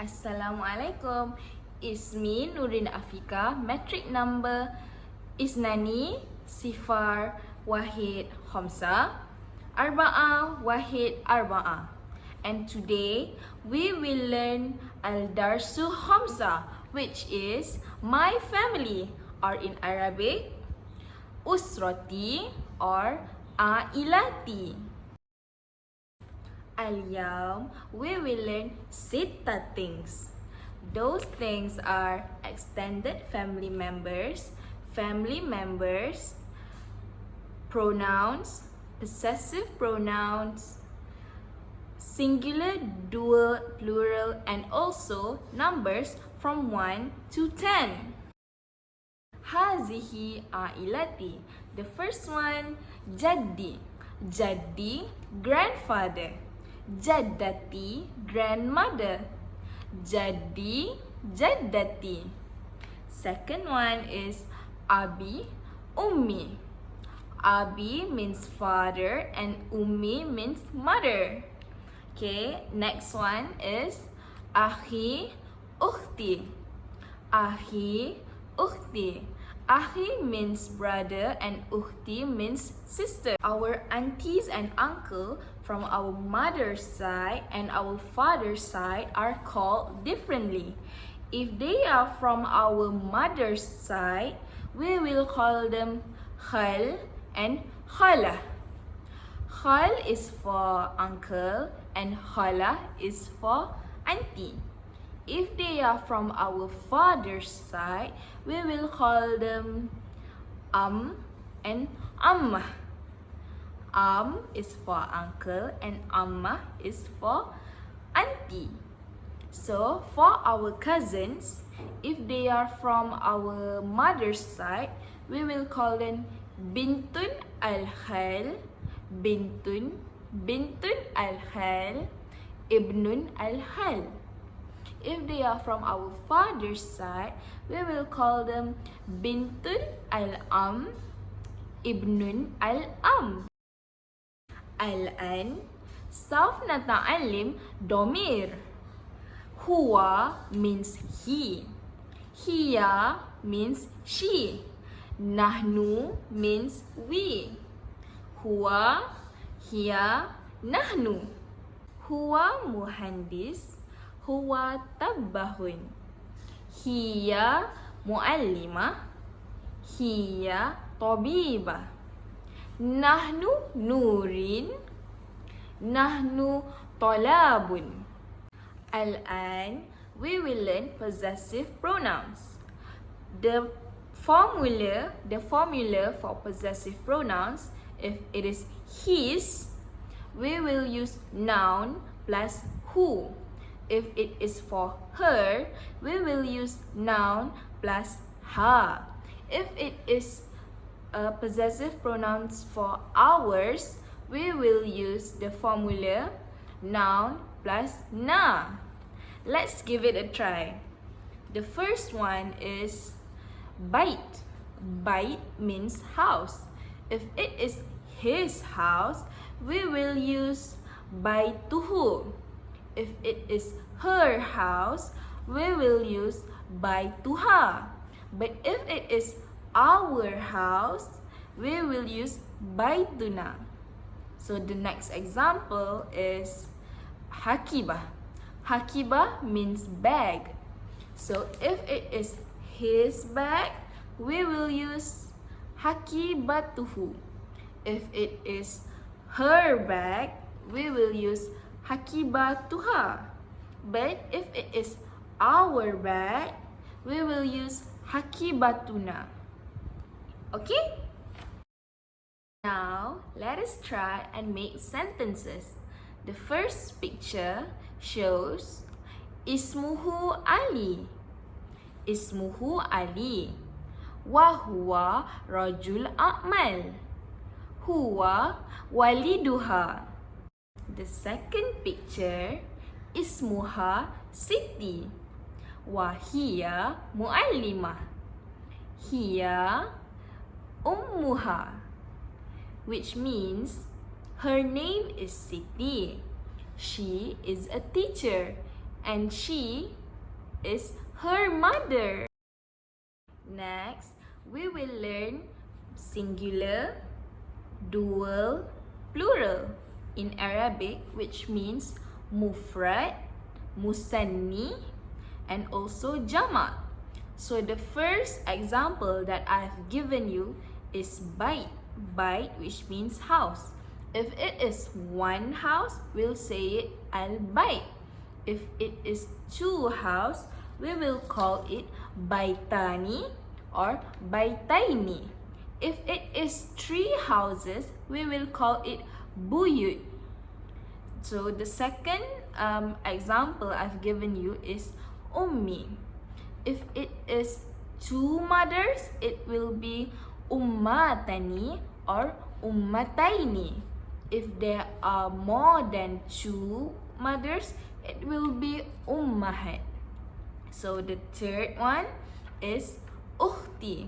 Assalamualaikum. Ismi Nurin Afiqah. Matric number Isnani Sifar Wahid Khamsa Arba'a Wahid Arba'a. And today we will learn Al-Darsu Khamsa, which is my family, or in Arabic Usrati or Ailati. Al-Yawm, we will learn Sitta things. Those things are extended family members, pronouns, possessive pronouns, singular, dual, plural, and also numbers from 1 to 10. Hazihi ailati. The first one, Jaddi. Jaddi, grandfather. Jaddati, grandmother. Jaddi, Jaddati. Second one is Abi, Ummi. Abi means father and Ummi means mother. Okay, next one is Akhi, Ukhti. Akhi, Ukhti. Akhi means brother and Ukhti means sister. Our aunties and uncle from our mother's side and our father's side are called differently. If they are from our mother's side, we will call them Khal and Khala. Khal is for uncle and Khala is for auntie. If they are from our father's side, we will call them and Amma. Is for uncle and Amma is for auntie. So for our cousins, if they are from our mother's side, we will call them Bintun al-Khal, Bintun al-Khal, Ibnun al-Khal. If they are from our father's side, we will call them Bintun al-Am, Ibnun al-Am. Al-an, Sawf nata'allim domir. Huwa means he. Hiya means she. Nahnu means we. Huwa, hiya, nahnu. Huwa muhandis. Huwa tabbahun. Hiya muallima. Hiya tabiba. Nahnu nurin. Nahnu talabun. Al-an, we will learn possessive pronouns. The formula for possessive pronouns, if it is his, we will use noun plus who. If it is for her, we will use noun plus her. If it is possessive pronouns for ours, we will use the formula noun plus na. Let's give it a try. The first one is bait. Bait means house. If it is his house, we will use baituhu. If it is her house, we will use baituha. But if it is our house, we will use baituna. So the next example is Hakiba. Hakiba means bag. So if it is his bag, we will use Hakibatuhu. If it is her bag, we will use Hakibatuha. But if it is our bag, we will use Hakibatuna. Okay? Now, let us try and make sentences. The first picture shows Ismuhu Ali. Ismuhu Ali. Wahuwa rajul a'mal. Huwa waliduha. The second picture, Ismuha Siti. Wahiya muallimah. Hiya ummuha. Which means her name is Siti. She is a teacher and she is her mother. Next, we will learn singular, dual, plural in Arabic, which means mufrad, musanni, and also jama'. So the first example that I've given you is bait. Bait, which means house. If it is one house, we'll say it al-bait. If it is two house, we will call it baitani or baitaini. If it is three houses, we will call it buyut. So the second example I've given you is ummi. If it is two mothers, it will be ummatani or ummataini. If there are more than two mothers, it will be ummahat. So the third one is ukhti.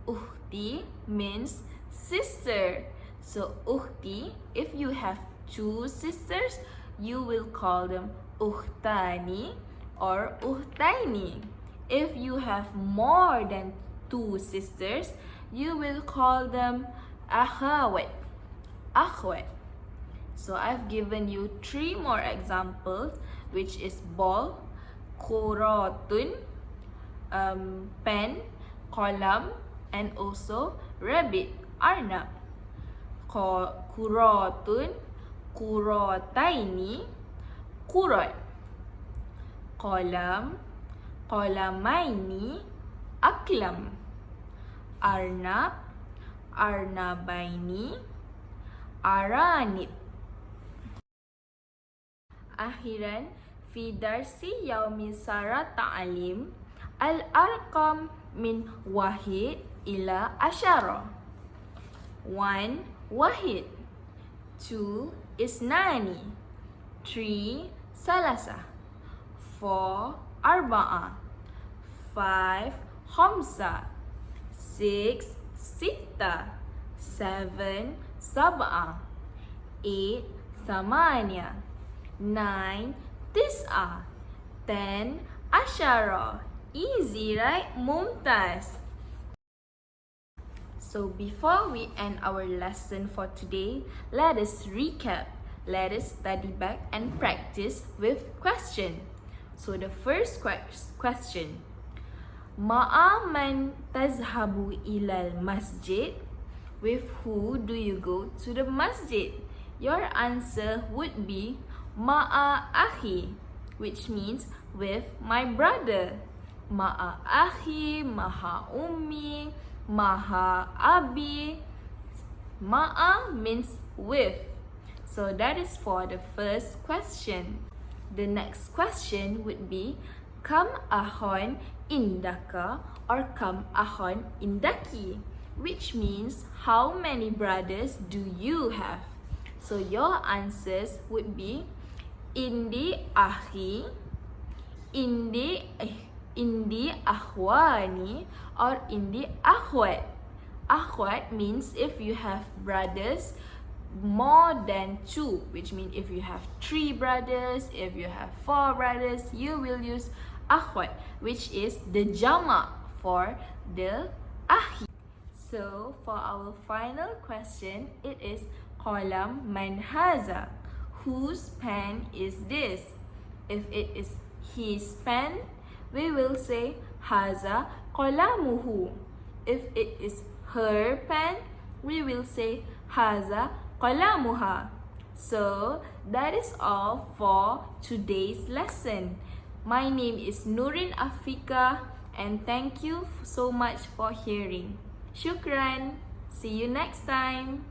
Ukhti means sister. So ukhti, if you have two sisters, you will call them ukhtani or ukhtaini. If you have more than two sisters, you will call them akhawat. Akhwat. So I've given you three more examples, which is ball, kuratun, pen, qalam, and also rabbit, arnab. Kuratun, kurataini, kurat. Qalam, qalamaini, aklam. Arnab, arnabaini, aranib. Akhiran, fi darsi yaumi sara ta'alim, al-arqam min wahid ila asyara. 1. Wahid. 2. Isnani. 3. Salasa. 4. Arba'a. 5. Khamsa. 6. Sitta. 7. Sab'a. 8. Thamania. 9. Tis'a. 10. Asyara. Easy, right? Mumtaz. So before we end our lesson for today, let us recap. Let us study back and practice with question. So the first question. Ma'a man tazhabu ilal masjid? With who do you go to the masjid? Your answer would be Ma'a akhi, which means with my brother. Ma'a akhi, maha ummi, maha abi. Ma'a means with. So that is for the first question. The next question would be Kam ahon indaka or kam ahon indaki, which means how many brothers do you have? So your answers would be Indi akhi, Indi akhwani, or Indi akhwat. Akhwat means if you have brothers more than 2, which means if you have 3 brothers, if you have 4 brothers, you will use akhwat, which is the jama' for the akhi. So for our final question, it is qalam man haza. Whose pen is this? If it is his pen, we will say haza qalamuhu. If it is her pen, we will say haza qalamuha. So that is all for today's lesson. My name is Nurin Afiqah, and thank you so much for hearing. Shukran. See you next time.